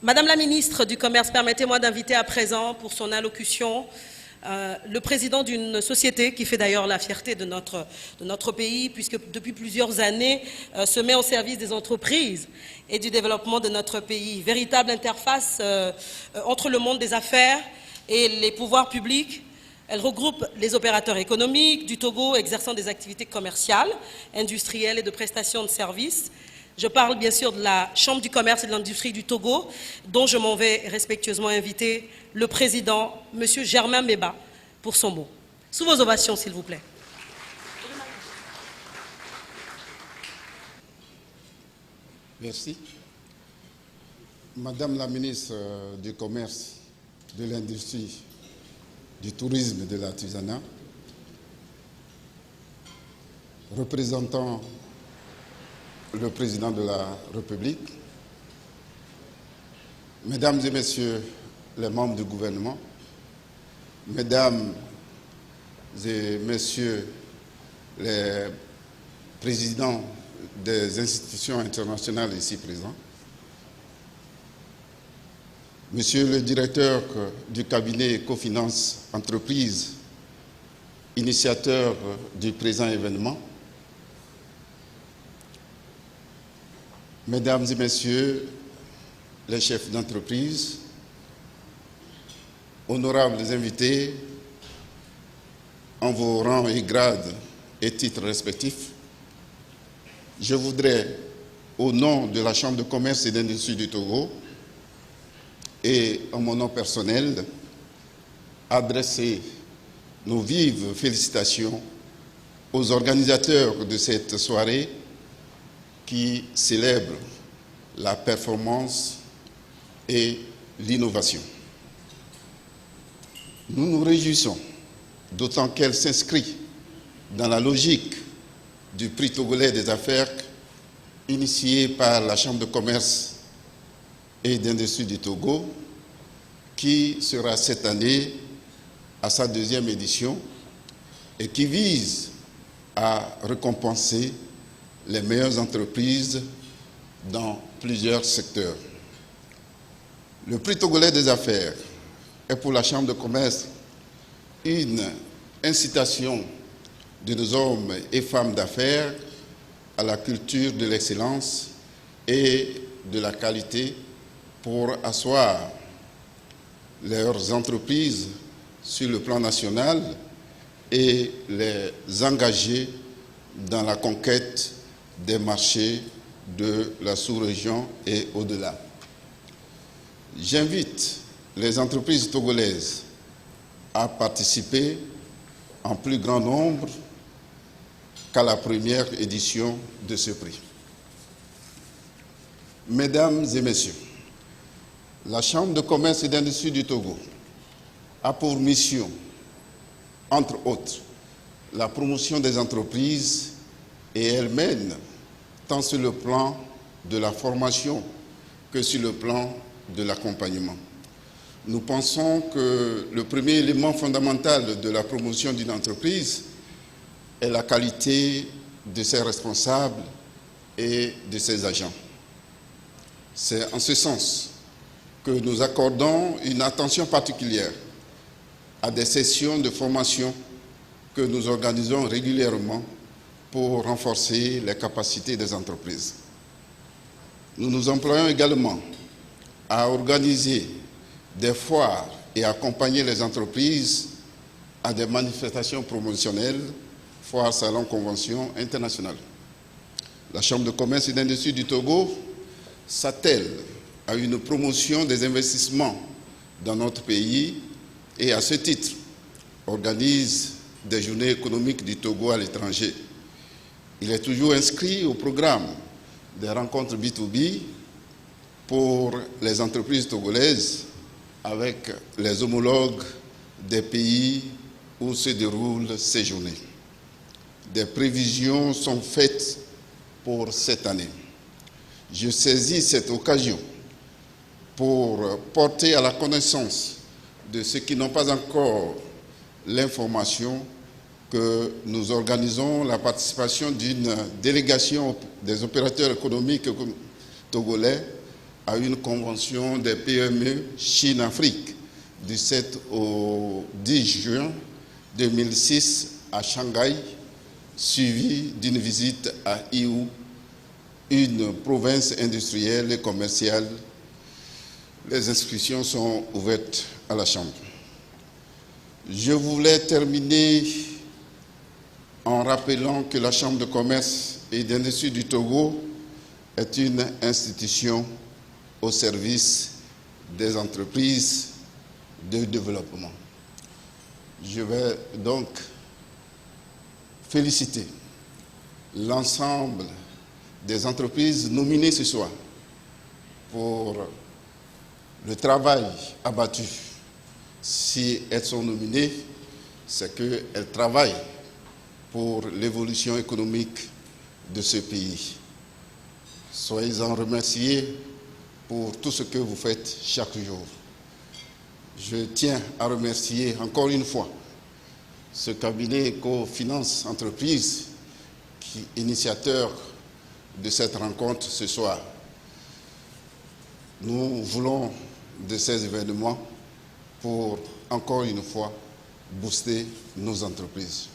Madame la ministre du Commerce, permettez-moi d'inviter à présent pour son allocution le président d'une société qui fait d'ailleurs la fierté de notre pays, puisque depuis plusieurs années se met au service des entreprises et du développement de notre pays. Véritable interface entre le monde des affaires et les pouvoirs publics. Elle regroupe les opérateurs économiques du Togo exerçant des activités commerciales, industrielles et de prestations de services. Je parle bien sûr de la Chambre du commerce et de l'industrie du Togo, dont je m'en vais respectueusement inviter le président, M. Germain Mbeba, pour son mot. Sous vos ovations, s'il vous plaît. Merci. Madame la ministre du Commerce, de l'Industrie, du Tourisme et de l'Artisanat, représentant le président de la République, mesdames et messieurs les membres du gouvernement, mesdames et messieurs les présidents des institutions internationales ici présents, monsieur le directeur du cabinet Ecofinance Entreprise, initiateur du présent événement, mesdames et messieurs les chefs d'entreprise, honorables invités, en vos rangs et grades et titres respectifs, je voudrais, au nom de la Chambre de commerce et d'industrie du Togo et en mon nom personnel, adresser nos vives félicitations aux organisateurs de cette soirée qui célèbre la performance et l'innovation. Nous nous réjouissons, d'autant qu'elle s'inscrit dans la logique du prix togolais des affaires initié par la Chambre de commerce et d'industrie du Togo, qui sera cette année à sa deuxième édition et qui vise à récompenser les meilleures entreprises dans plusieurs secteurs. Le prix togolais des affaires est pour la Chambre de commerce une incitation de nos hommes et femmes d'affaires à la culture de l'excellence et de la qualité pour asseoir leurs entreprises sur le plan national et les engager dans la conquête des marchés de la sous-région et au-delà. J'invite les entreprises togolaises à participer en plus grand nombre qu'à la première édition de ce prix. Mesdames et messieurs, la Chambre de commerce et d'industrie du Togo a pour mission, entre autres, la promotion des entreprises et elle mène tant sur le plan de la formation que sur le plan de l'accompagnement. Nous pensons que le premier élément fondamental de la promotion d'une entreprise est la qualité de ses responsables et de ses agents. C'est en ce sens que nous accordons une attention particulière à des sessions de formation que nous organisons régulièrement pour renforcer les capacités des entreprises. Nous nous employons également à organiser des foires et à accompagner les entreprises à des manifestations promotionnelles, foires, salons, conventions internationales. La Chambre de commerce et d'industrie du Togo s'attelle à une promotion des investissements dans notre pays et à ce titre organise des journées économiques du Togo à l'étranger. Il est toujours inscrit au programme des rencontres B2B pour les entreprises togolaises avec les homologues des pays où se déroulent ces journées. Des prévisions sont faites pour cette année. Je saisis cette occasion pour porter à la connaissance de ceux qui n'ont pas encore l'information que nous organisons la participation d'une délégation des opérateurs économiques togolais à une convention des PME Chine-Afrique du 7 au 10 juin 2006 à Shanghai, suivie d'une visite à Yiwu, une province industrielle et commerciale. Les inscriptions sont ouvertes à la Chambre. Je voulais terminer en rappelant que la Chambre de commerce et d'industrie du Togo est une institution au service des entreprises de développement. Je vais donc féliciter l'ensemble des entreprises nominées ce soir pour le travail abattu. Si elles sont nominées, c'est qu'elles travaillent pour l'évolution économique de ce pays. Soyez-en remerciés pour tout ce que vous faites chaque jour. Je tiens à remercier encore une fois ce cabinet Ecofinance Entreprise, qui est initiateur de cette rencontre ce soir. Nous voulons de ces événements pour, encore une fois, booster nos entreprises.